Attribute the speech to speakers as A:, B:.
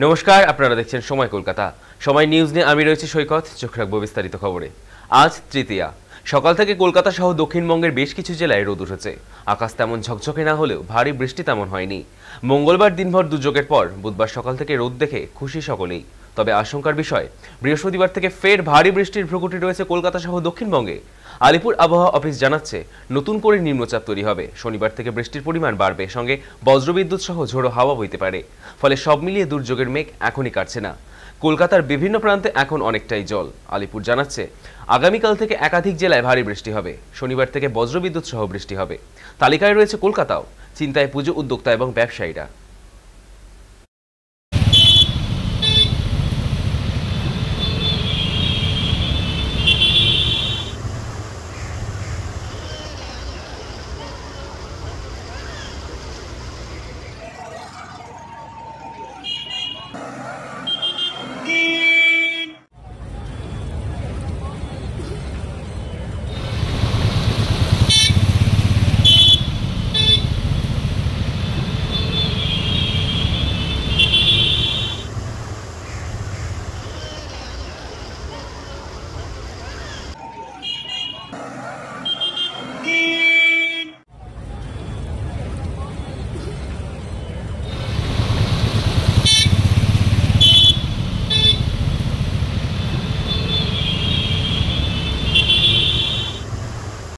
A: নমস্কার, আপনারা দেখছেন সময় কলকাতা। সময় নিউজ নিয়ে আমি রয়েছি সৈকত। চোখ রাখবো বিস্তারিত খবরে। আজ তৃতীয়া। সকাল থেকে কলকাতা সহ দক্ষিণবঙ্গের বেশ কিছু জেলায় রোদ উঠেছে। আকাশ তেমন ঝকঝকে না হলেও ভারী বৃষ্টি তেমন হয়নি। মঙ্গলবার দিনভর দুর্যোগের পর বুধবার সকাল থেকে রোদ দেখে খুশি সকলেই। তবে আশঙ্কার বিষয়, বৃহস্পতিবার থেকে ফের ভারী বৃষ্টির ভ্রুকুটি রয়েছে কলকাতা সহ দক্ষিণবঙ্গে। আলিপুর আবহাওয়া অফিস জানাচ্ছে, নতুন করে নিম্নচাপ তৈরি হবে। শনিবার থেকে বৃষ্টির পরিমাণ বাড়বে, সঙ্গে বজ্রবিদ্যুৎ সহ ঝোড়ো হাওয়া বইতে পারে। ফলে সব মিলিয়ে দুর্যোগের মেঘ এখনই কাটছে না। কলকাতার বিভিন্ন প্রান্তে এখন অনেকটাই জল। আলিপুর জানাচ্ছে, আগামীকাল থেকে একাধিক জেলায় ভারী বৃষ্টি হবে। শনিবার থেকে বজ্রবিদ্যুৎ সহ বৃষ্টি হবে। তালিকায় রয়েছে কলকাতাও। চিন্তায় পুজো উদ্যোক্তা এবং ব্যবসায়ীরা।